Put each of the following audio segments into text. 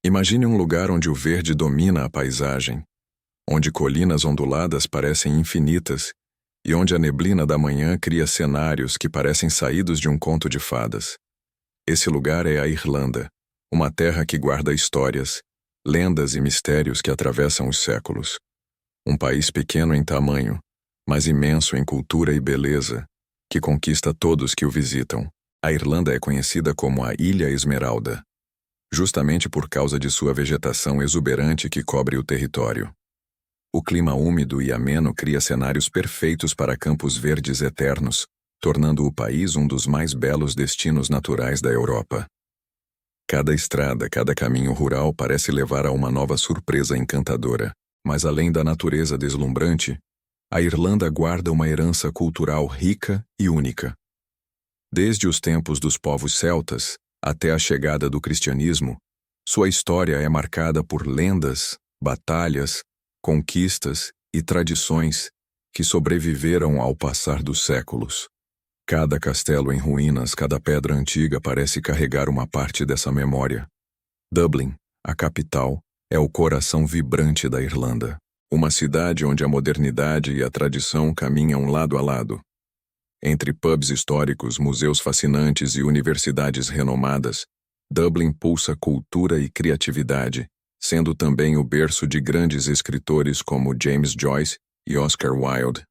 Imagine um lugar onde o verde domina a paisagem, onde colinas onduladas parecem infinitas e onde a neblina da manhã cria cenários que parecem saídos de um conto de fadas. Esse lugar é a Irlanda, uma terra que guarda histórias, lendas e mistérios que atravessam os séculos. Um país pequeno em tamanho, mas imenso em cultura e beleza, que conquista todos que o visitam. A Irlanda é conhecida como a Ilha Esmeralda, justamente por causa de sua vegetação exuberante que cobre o território. O clima úmido e ameno cria cenários perfeitos para campos verdes eternos, tornando o país um dos mais belos destinos naturais da Europa. Cada estrada, cada caminho rural parece levar a uma nova surpresa encantadora, mas além da natureza deslumbrante, a Irlanda guarda uma herança cultural rica e única. Desde os tempos dos povos celtas até a chegada do cristianismo, sua história é marcada por lendas, batalhas, conquistas e tradições que sobreviveram ao passar dos séculos. Cada castelo em ruínas, cada pedra antiga parece carregar uma parte dessa memória. Dublin, a capital, é o coração vibrante da Irlanda, uma cidade onde a modernidade e a tradição caminham lado a lado. Entre pubs históricos, museus fascinantes e universidades renomadas, Dublin pulsa cultura e criatividade, sendo também o berço de grandes escritores como James Joyce e Oscar Wilde.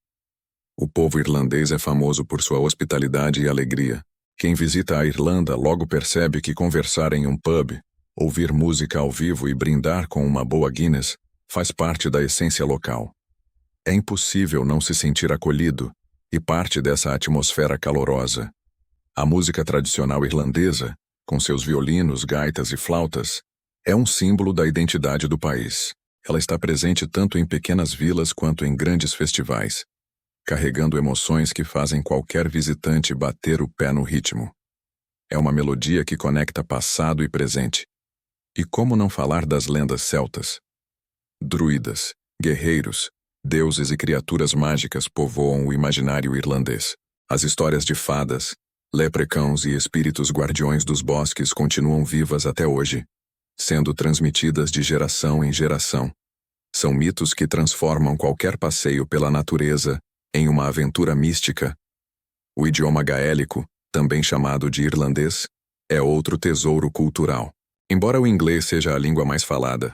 O povo irlandês é famoso por sua hospitalidade e alegria. Quem visita a Irlanda logo percebe que conversar em um pub, ouvir música ao vivo e brindar com uma boa Guinness faz parte da essência local. É impossível não se sentir acolhido e parte dessa atmosfera calorosa. A música tradicional irlandesa, com seus violinos, gaitas e flautas, é um símbolo da identidade do país. Ela está presente tanto em pequenas vilas quanto em grandes festivais, carregando emoções que fazem qualquer visitante bater o pé no ritmo. É uma melodia que conecta passado e presente. E como não falar das lendas celtas? Druidas, guerreiros, deuses e criaturas mágicas povoam o imaginário irlandês. As histórias de fadas, leprechauns e espíritos guardiões dos bosques continuam vivas até hoje, sendo transmitidas de geração em geração. São mitos que transformam qualquer passeio pela natureza em uma aventura mística. O idioma gaélico, também chamado de irlandês, é outro tesouro cultural. Embora o inglês seja a língua mais falada,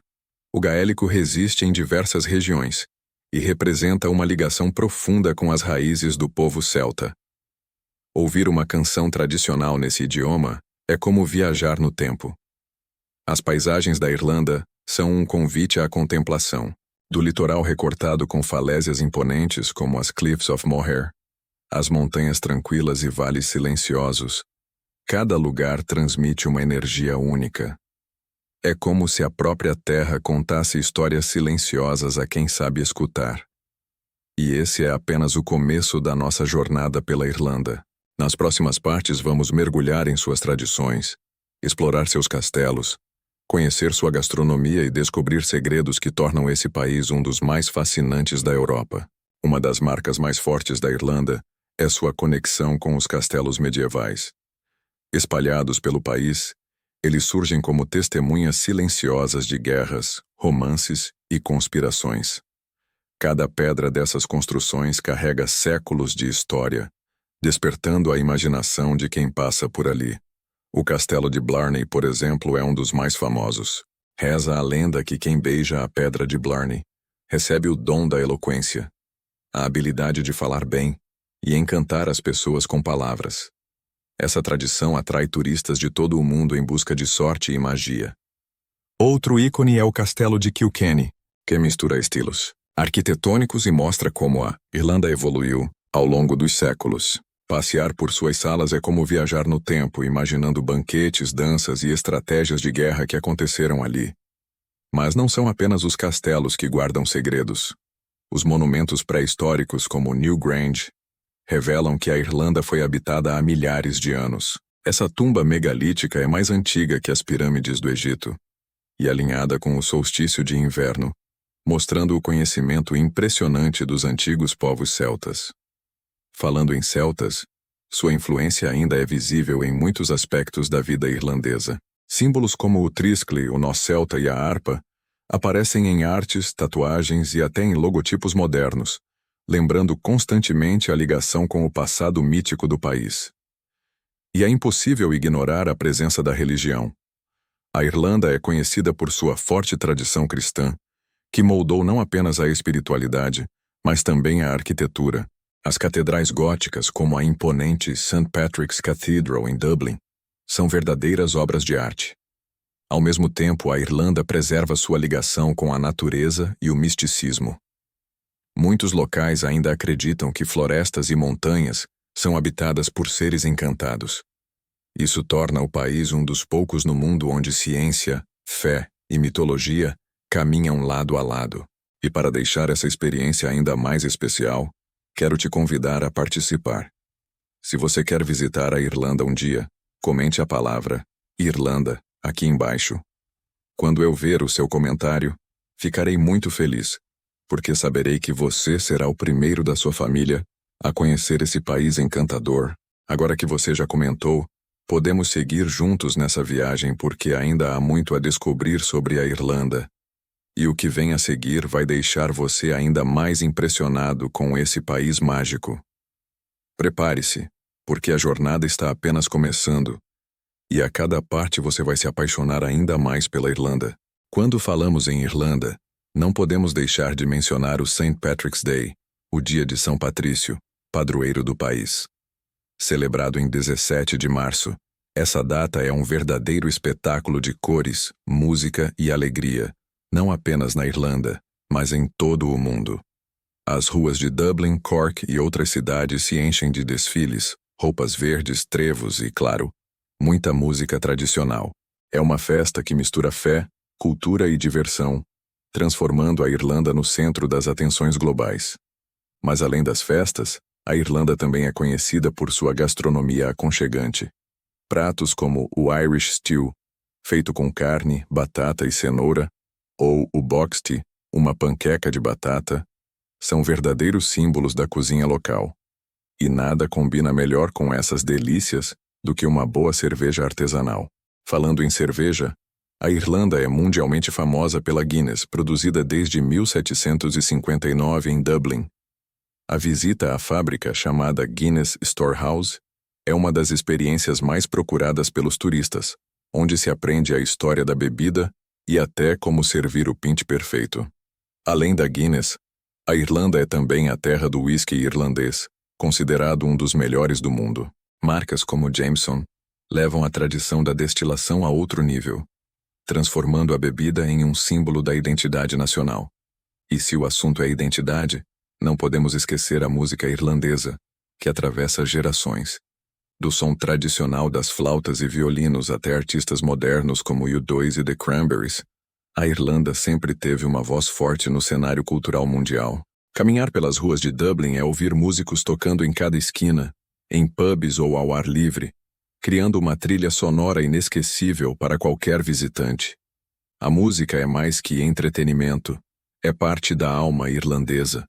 o gaélico resiste em diversas regiões e representa uma ligação profunda com as raízes do povo celta. Ouvir uma canção tradicional nesse idioma é como viajar no tempo. As paisagens da Irlanda são um convite à contemplação. Do litoral recortado com falésias imponentes como as Cliffs of Moher, as montanhas tranquilas e vales silenciosos, cada lugar transmite uma energia única. É como se a própria terra contasse histórias silenciosas a quem sabe escutar. E esse é apenas o começo da nossa jornada pela Irlanda. Nas próximas partes vamos mergulhar em suas tradições, explorar seus castelos, conhecer sua gastronomia e descobrir segredos que tornam esse país um dos mais fascinantes da Europa. Uma das marcas mais fortes da Irlanda é sua conexão com os castelos medievais. Espalhados pelo país, eles surgem como testemunhas silenciosas de guerras, romances e conspirações. Cada pedra dessas construções carrega séculos de história, despertando a imaginação de quem passa por ali. O castelo de Blarney, por exemplo, é um dos mais famosos. Reza a lenda que quem beija a pedra de Blarney recebe o dom da eloquência, a habilidade de falar bem e encantar as pessoas com palavras. Essa tradição atrai turistas de todo o mundo em busca de sorte e magia. Outro ícone é o castelo de Kilkenny, que mistura estilos arquitetônicos e mostra como a Irlanda evoluiu ao longo dos séculos. Passear por suas salas é como viajar no tempo, imaginando banquetes, danças e estratégias de guerra que aconteceram ali. Mas não são apenas os castelos que guardam segredos. Os monumentos pré-históricos, como Newgrange, revelam que a Irlanda foi habitada há milhares de anos. Essa tumba megalítica é mais antiga que as pirâmides do Egito, e alinhada com o solstício de inverno, mostrando o conhecimento impressionante dos antigos povos celtas. Falando em celtas, sua influência ainda é visível em muitos aspectos da vida irlandesa. Símbolos como o triscle, o nó celta e a harpa aparecem em artes, tatuagens e até em logotipos modernos, lembrando constantemente a ligação com o passado mítico do país. E é impossível ignorar a presença da religião. A Irlanda é conhecida por sua forte tradição cristã, que moldou não apenas a espiritualidade, mas também a arquitetura. As catedrais góticas, como a imponente St. Patrick's Cathedral em Dublin, são verdadeiras obras de arte. Ao mesmo tempo, a Irlanda preserva sua ligação com a natureza e o misticismo. Muitos locais ainda acreditam que florestas e montanhas são habitadas por seres encantados. Isso torna o país um dos poucos no mundo onde ciência, fé e mitologia caminham lado a lado. E para deixar essa experiência ainda mais especial, quero te convidar a participar. Se você quer visitar a Irlanda um dia, comente a palavra Irlanda aqui embaixo. Quando eu ver o seu comentário, ficarei muito feliz, porque saberei que você será o primeiro da sua família a conhecer esse país encantador. Agora que você já comentou, podemos seguir juntos nessa viagem porque ainda há muito a descobrir sobre a Irlanda. E o que vem a seguir vai deixar você ainda mais impressionado com esse país mágico. Prepare-se, porque a jornada está apenas começando, e a cada parte você vai se apaixonar ainda mais pela Irlanda. Quando falamos em Irlanda, não podemos deixar de mencionar o St. Patrick's Day, o dia de São Patrício, padroeiro do país. Celebrado em 17 de março, essa data é um verdadeiro espetáculo de cores, música e alegria, não apenas na Irlanda, mas em todo o mundo. As ruas de Dublin, Cork e outras cidades se enchem de desfiles, roupas verdes, trevos e, claro, muita música tradicional. É uma festa que mistura fé, cultura e diversão, transformando a Irlanda no centro das atenções globais. Mas além das festas, a Irlanda também é conhecida por sua gastronomia aconchegante. Pratos como o Irish Stew, feito com carne, batata e cenoura, ou o boxty, uma panqueca de batata, são verdadeiros símbolos da cozinha local. E nada combina melhor com essas delícias do que uma boa cerveja artesanal. Falando em cerveja, a Irlanda é mundialmente famosa pela Guinness, produzida desde 1759 em Dublin. A visita à fábrica, chamada Guinness Storehouse, é uma das experiências mais procuradas pelos turistas, onde se aprende a história da bebida e até como servir o pint perfeito. Além da Guinness, a Irlanda é também a terra do whisky irlandês, considerado um dos melhores do mundo. Marcas como Jameson levam a tradição da destilação a outro nível, transformando a bebida em um símbolo da identidade nacional. E se o assunto é identidade, não podemos esquecer a música irlandesa, que atravessa gerações. Do som tradicional das flautas e violinos até artistas modernos como U2 e The Cranberries, a Irlanda sempre teve uma voz forte no cenário cultural mundial. Caminhar pelas ruas de Dublin é ouvir músicos tocando em cada esquina, em pubs ou ao ar livre, criando uma trilha sonora inesquecível para qualquer visitante. A música é mais que entretenimento, é parte da alma irlandesa.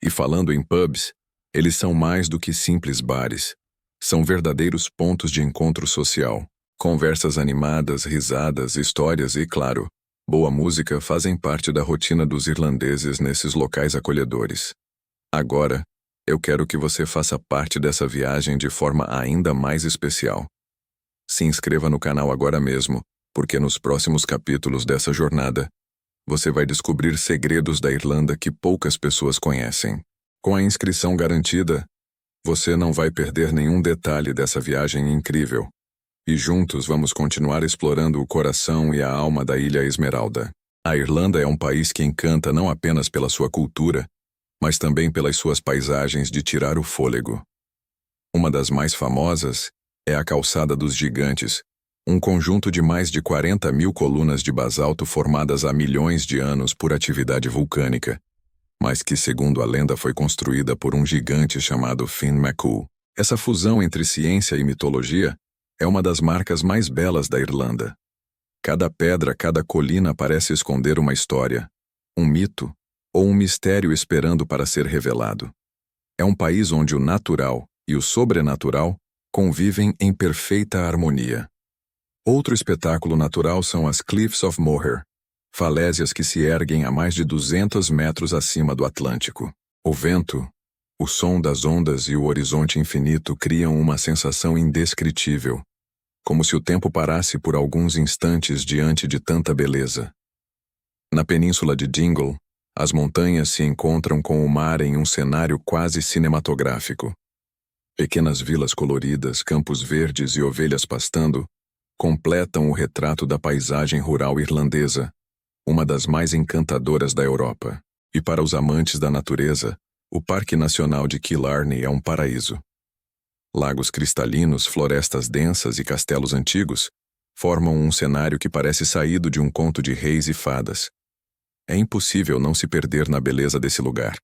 E falando em pubs, eles são mais do que simples bares. São verdadeiros pontos de encontro social. Conversas animadas, risadas, histórias e, claro, boa música fazem parte da rotina dos irlandeses nesses locais acolhedores. Agora, eu quero que você faça parte dessa viagem de forma ainda mais especial. Se inscreva no canal agora mesmo, porque nos próximos capítulos dessa jornada, você vai descobrir segredos da Irlanda que poucas pessoas conhecem. Com a inscrição garantida, você não vai perder nenhum detalhe dessa viagem incrível. E juntos vamos continuar explorando o coração e a alma da Ilha Esmeralda. A Irlanda é um país que encanta não apenas pela sua cultura, mas também pelas suas paisagens de tirar o fôlego. Uma das mais famosas é a Calçada dos Gigantes, um conjunto de mais de 40.000 colunas de basalto formadas há milhões de anos por atividade vulcânica, mas que, segundo a lenda, foi construída por um gigante chamado Finn McCool. Essa fusão entre ciência e mitologia é uma das marcas mais belas da Irlanda. Cada pedra, cada colina parece esconder uma história, um mito ou um mistério esperando para ser revelado. É um país onde o natural e o sobrenatural convivem em perfeita harmonia. Outro espetáculo natural são as Cliffs of Moher, falésias que se erguem a mais de 200 metros acima do Atlântico. O vento, o som das ondas e o horizonte infinito criam uma sensação indescritível, como se o tempo parasse por alguns instantes diante de tanta beleza. Na península de Dingle, as montanhas se encontram com o mar em um cenário quase cinematográfico. Pequenas vilas coloridas, campos verdes e ovelhas pastando completam o retrato da paisagem rural irlandesa, uma das mais encantadoras da Europa. E para os amantes da natureza, o Parque Nacional de Killarney é um paraíso. Lagos cristalinos, florestas densas e castelos antigos formam um cenário que parece saído de um conto de reis e fadas. É impossível não se perder na beleza desse lugar.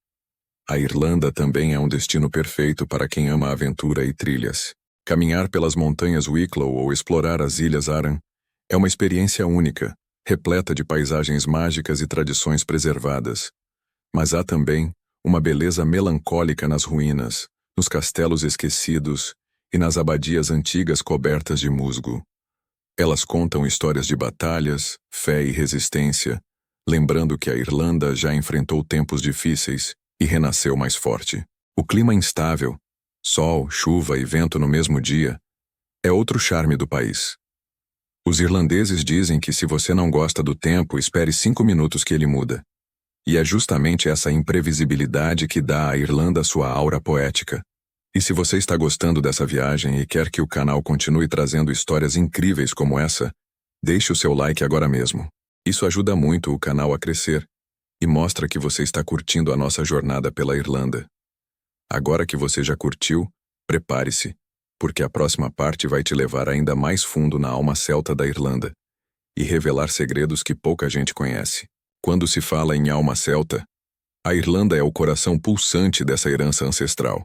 A Irlanda também é um destino perfeito para quem ama aventura e trilhas. Caminhar pelas montanhas Wicklow ou explorar as Ilhas Aran é uma experiência única, repleta de paisagens mágicas e tradições preservadas. Mas há também uma beleza melancólica nas ruínas, nos castelos esquecidos e nas abadias antigas cobertas de musgo. Elas contam histórias de batalhas, fé e resistência, lembrando que a Irlanda já enfrentou tempos difíceis e renasceu mais forte. O clima instável, sol, chuva e vento no mesmo dia, é outro charme do país. Os irlandeses dizem que se você não gosta do tempo, espere 5 minutos que ele muda. E é justamente essa imprevisibilidade que dá à Irlanda sua aura poética. E se você está gostando dessa viagem e quer que o canal continue trazendo histórias incríveis como essa, deixe o seu like agora mesmo. Isso ajuda muito o canal a crescer e mostra que você está curtindo a nossa jornada pela Irlanda. Agora que você já curtiu, prepare-se, porque a próxima parte vai te levar ainda mais fundo na alma celta da Irlanda e revelar segredos que pouca gente conhece. Quando se fala em alma celta, a Irlanda é o coração pulsante dessa herança ancestral.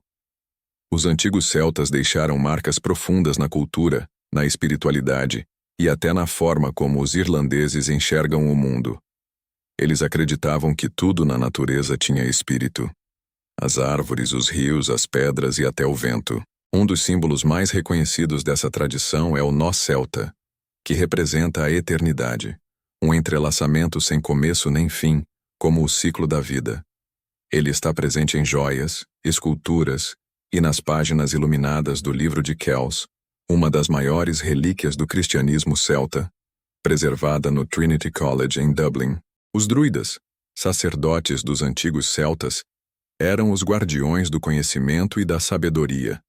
Os antigos celtas deixaram marcas profundas na cultura, na espiritualidade e até na forma como os irlandeses enxergam o mundo. Eles acreditavam que tudo na natureza tinha espírito. As árvores, os rios, as pedras e até o vento. Um dos símbolos mais reconhecidos dessa tradição é o nó celta, que representa a eternidade, um entrelaçamento sem começo nem fim, como o ciclo da vida. Ele está presente em joias, esculturas e nas páginas iluminadas do livro de Kells, uma das maiores relíquias do cristianismo celta, preservada no Trinity College em Dublin. Os druidas, sacerdotes dos antigos celtas, eram os guardiões do conhecimento e da sabedoria.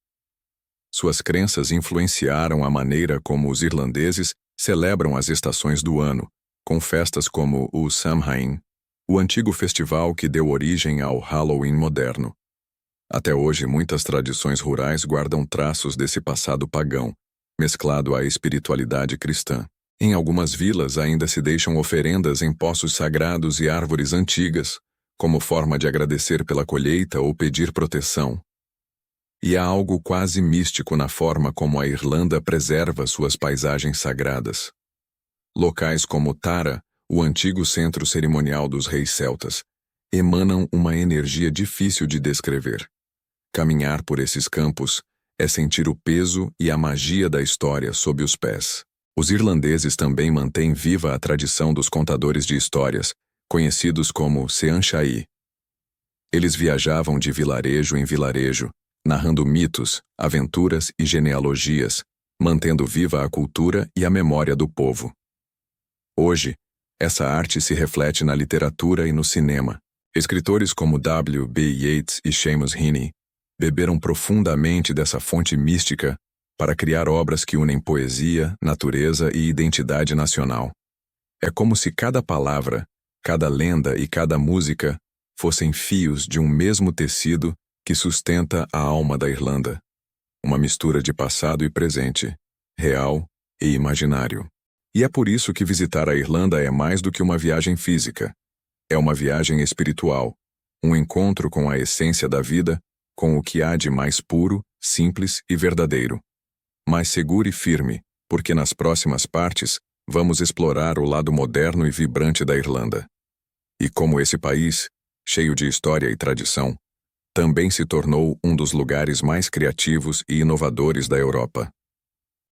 Suas crenças influenciaram a maneira como os irlandeses celebram as estações do ano, com festas como o Samhain, o antigo festival que deu origem ao Halloween moderno. Até hoje, muitas tradições rurais guardam traços desse passado pagão, mesclado à espiritualidade cristã. Em algumas vilas ainda se deixam oferendas em poços sagrados e árvores antigas, como forma de agradecer pela colheita ou pedir proteção. E há algo quase místico na forma como a Irlanda preserva suas paisagens sagradas. Locais como Tara, o antigo centro cerimonial dos reis celtas, emanam uma energia difícil de descrever. Caminhar por esses campos é sentir o peso e a magia da história sob os pés. Os irlandeses também mantêm viva a tradição dos contadores de histórias, conhecidos como Sean-Shai. Eles viajavam de vilarejo em vilarejo, narrando mitos, aventuras e genealogias, mantendo viva a cultura e a memória do povo. Hoje, essa arte se reflete na literatura e no cinema. Escritores como W. B. Yeats e Seamus Heaney beberam profundamente dessa fonte mística para criar obras que unem poesia, natureza e identidade nacional. É como se cada palavra, cada lenda e cada música fossem fios de um mesmo tecido que sustenta a alma da Irlanda. Uma mistura de passado e presente, real e imaginário. E é por isso que visitar a Irlanda é mais do que uma viagem física. É uma viagem espiritual, um encontro com a essência da vida, com o que há de mais puro, simples e verdadeiro. Mas segure e firme, porque nas próximas partes vamos explorar o lado moderno e vibrante da Irlanda. E como esse país, cheio de história e tradição, também se tornou um dos lugares mais criativos e inovadores da Europa.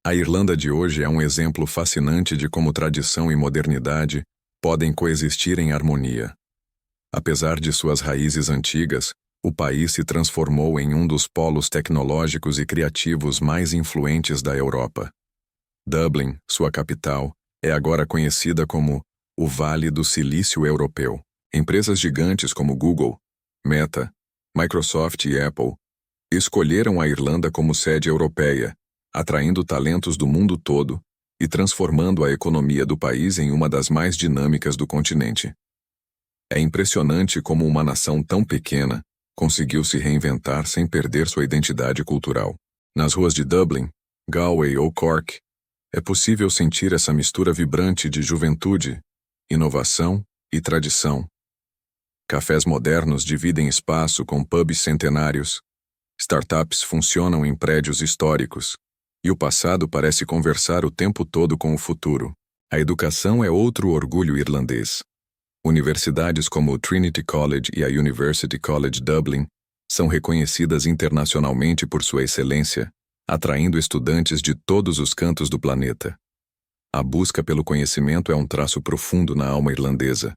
A Irlanda de hoje é um exemplo fascinante de como tradição e modernidade podem coexistir em harmonia. Apesar de suas raízes antigas, o país se transformou em um dos polos tecnológicos e criativos mais influentes da Europa. Dublin, sua capital, é agora conhecida como o Vale do Silício Europeu. Empresas gigantes como Google, Meta, Microsoft e Apple escolheram a Irlanda como sede europeia, atraindo talentos do mundo todo e transformando a economia do país em uma das mais dinâmicas do continente. É impressionante como uma nação tão pequena conseguiu se reinventar sem perder sua identidade cultural. Nas ruas de Dublin, Galway ou Cork, é possível sentir essa mistura vibrante de juventude, inovação e tradição. Cafés modernos dividem espaço com pubs centenários, startups funcionam em prédios históricos, e o passado parece conversar o tempo todo com o futuro. A educação é outro orgulho irlandês. Universidades como o Trinity College e a University College Dublin são reconhecidas internacionalmente por sua excelência, atraindo estudantes de todos os cantos do planeta. A busca pelo conhecimento é um traço profundo na alma irlandesa.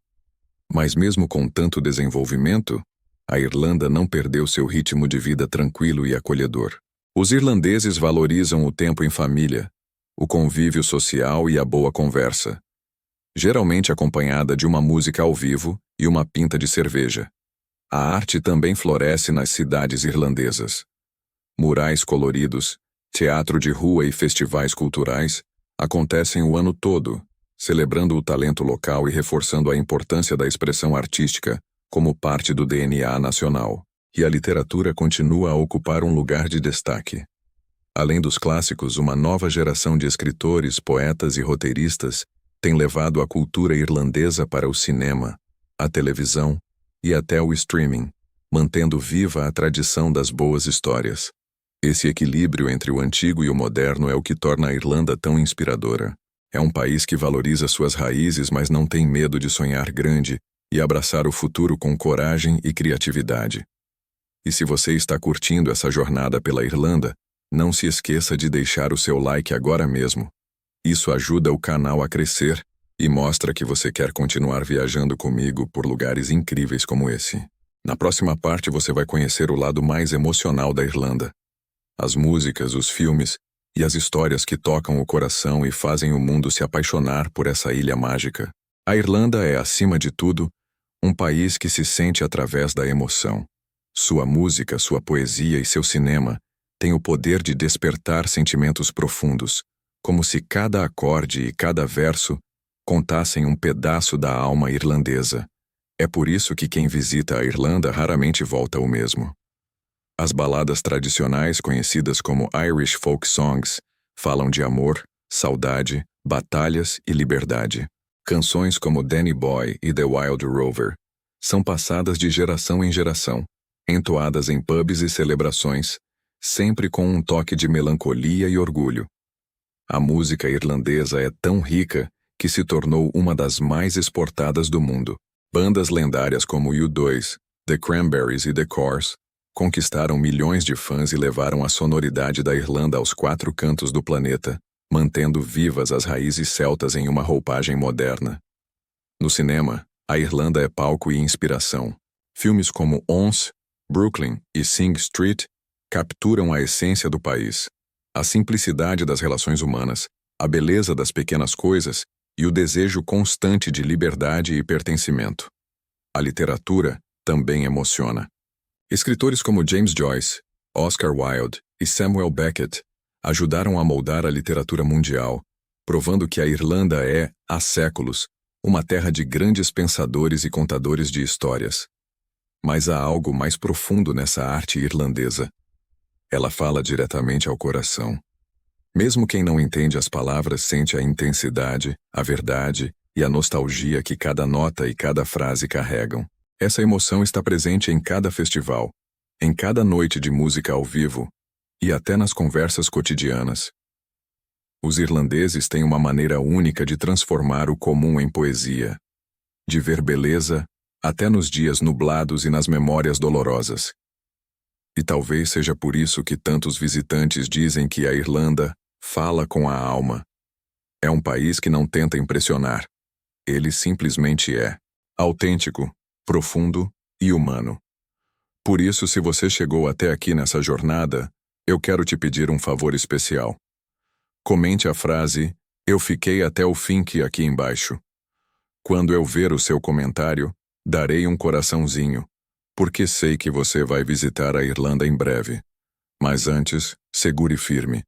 Mas mesmo com tanto desenvolvimento, a Irlanda não perdeu seu ritmo de vida tranquilo e acolhedor. Os irlandeses valorizam o tempo em família, o convívio social e a boa conversa, geralmente acompanhada de uma música ao vivo e uma pinta de cerveja. A arte também floresce nas cidades irlandesas. Murais coloridos, teatro de rua e festivais culturais acontecem o ano todo, celebrando o talento local e reforçando a importância da expressão artística como parte do DNA nacional. E a literatura continua a ocupar um lugar de destaque. Além dos clássicos, uma nova geração de escritores, poetas e roteiristas tem levado a cultura irlandesa para o cinema, a televisão e até o streaming, mantendo viva a tradição das boas histórias. Esse equilíbrio entre o antigo e o moderno é o que torna a Irlanda tão inspiradora. É um país que valoriza suas raízes, mas não tem medo de sonhar grande e abraçar o futuro com coragem e criatividade. E se você está curtindo essa jornada pela Irlanda, não se esqueça de deixar o seu like agora mesmo. Isso ajuda o canal a crescer e mostra que você quer continuar viajando comigo por lugares incríveis como esse. Na próxima parte você vai conhecer o lado mais emocional da Irlanda. As músicas, os filmes e as histórias que tocam o coração e fazem o mundo se apaixonar por essa ilha mágica. A Irlanda é, acima de tudo, um país que se sente através da emoção. Sua música, sua poesia e seu cinema têm o poder de despertar sentimentos profundos, como se cada acorde e cada verso contassem um pedaço da alma irlandesa. É por isso que quem visita a Irlanda raramente volta o mesmo. As baladas tradicionais, conhecidas como Irish Folk Songs, falam de amor, saudade, batalhas e liberdade. Canções como Danny Boy e The Wild Rover são passadas de geração em geração, entoadas em pubs e celebrações, sempre com um toque de melancolia e orgulho. A música irlandesa é tão rica que se tornou uma das mais exportadas do mundo. Bandas lendárias como U2, The Cranberries e The Corrs conquistaram milhões de fãs e levaram a sonoridade da Irlanda aos 4 cantos do planeta, mantendo vivas as raízes celtas em uma roupagem moderna. No cinema, a Irlanda é palco e inspiração. Filmes como Once, Brooklyn e Sing Street capturam a essência do país, a simplicidade das relações humanas, a beleza das pequenas coisas e o desejo constante de liberdade e pertencimento. A literatura também emociona. Escritores como James Joyce, Oscar Wilde e Samuel Beckett ajudaram a moldar a literatura mundial, provando que a Irlanda é, há séculos, uma terra de grandes pensadores e contadores de histórias. Mas há algo mais profundo nessa arte irlandesa. Ela fala diretamente ao coração. Mesmo quem não entende as palavras sente a intensidade, a verdade e a nostalgia que cada nota e cada frase carregam. Essa emoção está presente em cada festival, em cada noite de música ao vivo e até nas conversas cotidianas. Os irlandeses têm uma maneira única de transformar o comum em poesia, de ver beleza até nos dias nublados e nas memórias dolorosas. E talvez seja por isso que tantos visitantes dizem que a Irlanda Fala com a alma. É um país que não tenta impressionar. Ele simplesmente é autêntico, profundo e humano. Por isso, se você chegou até aqui nessa jornada, eu quero te pedir um favor especial. Comente a frase "Eu fiquei até o fim" aqui embaixo. Quando eu ver o seu comentário, darei um coraçãozinho, porque sei que você vai visitar a Irlanda em breve. Mas antes, segure firme,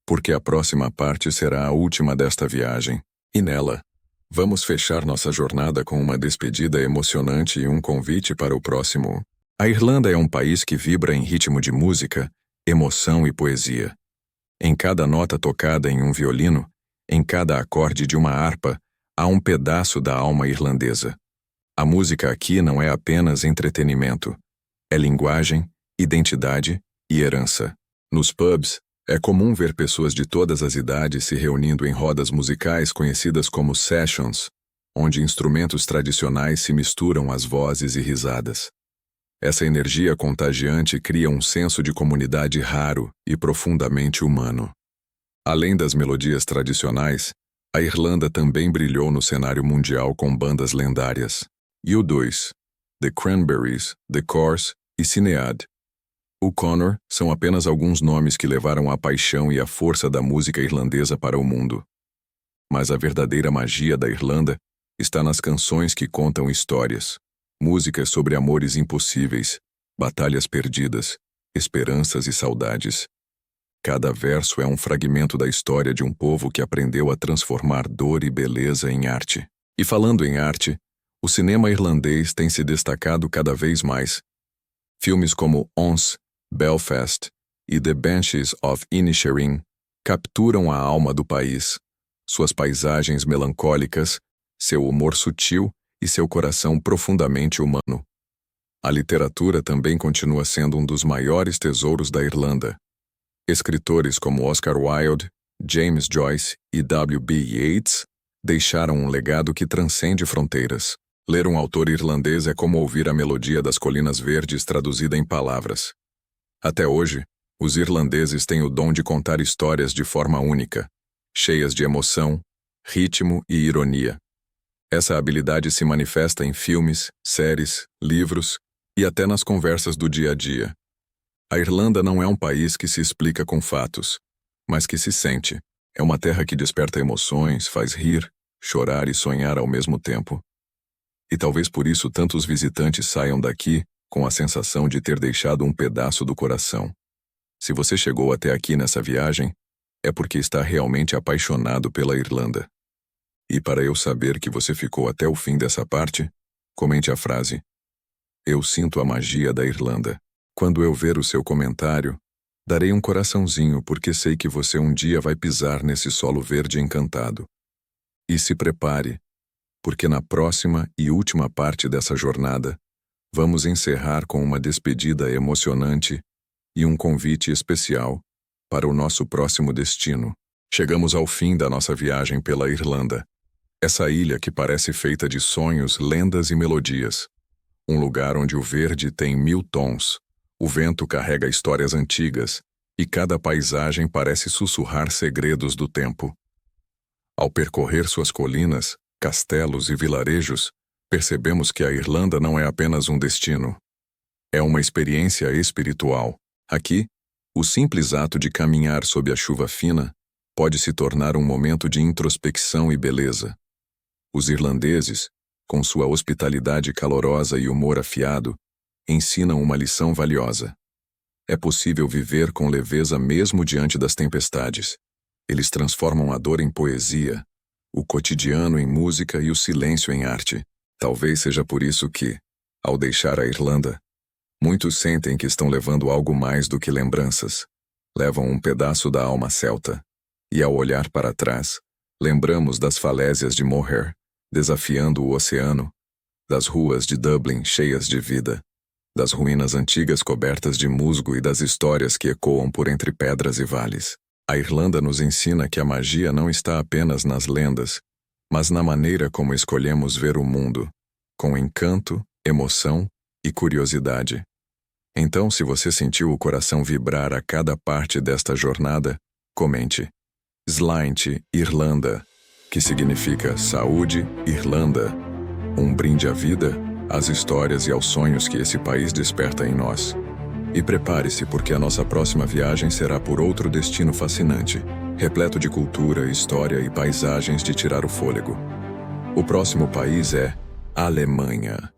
porque a próxima parte será a última desta viagem. E nela, vamos fechar nossa jornada com uma despedida emocionante e um convite para o próximo. A Irlanda é um país que vibra em ritmo de música, emoção e poesia. Em cada nota tocada em um violino, em cada acorde de uma harpa, há um pedaço da alma irlandesa. A música aqui não é apenas entretenimento. É linguagem, identidade e herança. Nos pubs, é comum ver pessoas de todas as idades se reunindo em rodas musicais conhecidas como sessions, onde instrumentos tradicionais se misturam às vozes e risadas. Essa energia contagiante cria um senso de comunidade raro e profundamente humano. Além das melodias tradicionais, a Irlanda também brilhou no cenário mundial com bandas lendárias. U2, The Cranberries, The Corrs e Sinead. O Connor são apenas alguns nomes que levaram a paixão e a força da música irlandesa para o mundo. Mas a verdadeira magia da Irlanda está nas canções que contam histórias. Músicas sobre amores impossíveis, batalhas perdidas, esperanças e saudades. Cada verso é um fragmento da história de um povo que aprendeu a transformar dor e beleza em arte. E falando em arte, o cinema irlandês tem se destacado cada vez mais. Filmes como Ons, Belfast e The Banshees of Inisherin capturam a alma do país, suas paisagens melancólicas, seu humor sutil e seu coração profundamente humano. A literatura também continua sendo um dos maiores tesouros da Irlanda. Escritores como Oscar Wilde, James Joyce e W.B. Yeats deixaram um legado que transcende fronteiras. Ler um autor irlandês é como ouvir a melodia das colinas verdes traduzida em palavras. Até hoje, os irlandeses têm o dom de contar histórias de forma única, cheias de emoção, ritmo e ironia. Essa habilidade se manifesta em filmes, séries, livros e até nas conversas do dia a dia. A Irlanda não é um país que se explica com fatos, mas que se sente. É uma terra que desperta emoções, faz rir, chorar e sonhar ao mesmo tempo. E talvez por isso tantos visitantes saiam daqui com a sensação de ter deixado um pedaço do coração. Se você chegou até aqui nessa viagem, é porque está realmente apaixonado pela Irlanda. E para eu saber que você ficou até o fim dessa parte, comente a frase "Eu sinto a magia da Irlanda". Quando eu ver o seu comentário, darei um coraçãozinho porque sei que você um dia vai pisar nesse solo verde encantado. E se prepare, porque na próxima e última parte dessa jornada, vamos encerrar com uma despedida emocionante e um convite especial para o nosso próximo destino. Chegamos ao fim da nossa viagem pela Irlanda. Essa ilha que parece feita de sonhos, lendas e melodias. Um lugar onde o verde tem 1000 tons, o vento carrega histórias antigas e cada paisagem parece sussurrar segredos do tempo. Ao percorrer suas colinas, castelos e vilarejos, percebemos que a Irlanda não é apenas um destino. É uma experiência espiritual. Aqui, o simples ato de caminhar sob a chuva fina pode se tornar um momento de introspecção e beleza. Os irlandeses, com sua hospitalidade calorosa e humor afiado, ensinam uma lição valiosa. É possível viver com leveza mesmo diante das tempestades. Eles transformam a dor em poesia, o cotidiano em música e o silêncio em arte. Talvez seja por isso que, ao deixar a Irlanda, muitos sentem que estão levando algo mais do que lembranças. Levam um pedaço da alma celta. E ao olhar para trás, lembramos das falésias de Moher, desafiando o oceano, das ruas de Dublin cheias de vida, das ruínas antigas cobertas de musgo e das histórias que ecoam por entre pedras e vales. A Irlanda nos ensina que a magia não está apenas nas lendas, mas na maneira como escolhemos ver o mundo, com encanto, emoção e curiosidade. Então, se você sentiu o coração vibrar a cada parte desta jornada, comente. Slainte, Irlanda, que significa saúde, Irlanda. Um brinde à vida, às histórias e aos sonhos que esse país desperta em nós. E prepare-se, porque a nossa próxima viagem será por outro destino fascinante, repleto de cultura, história e paisagens de tirar o fôlego. O próximo país é Alemanha.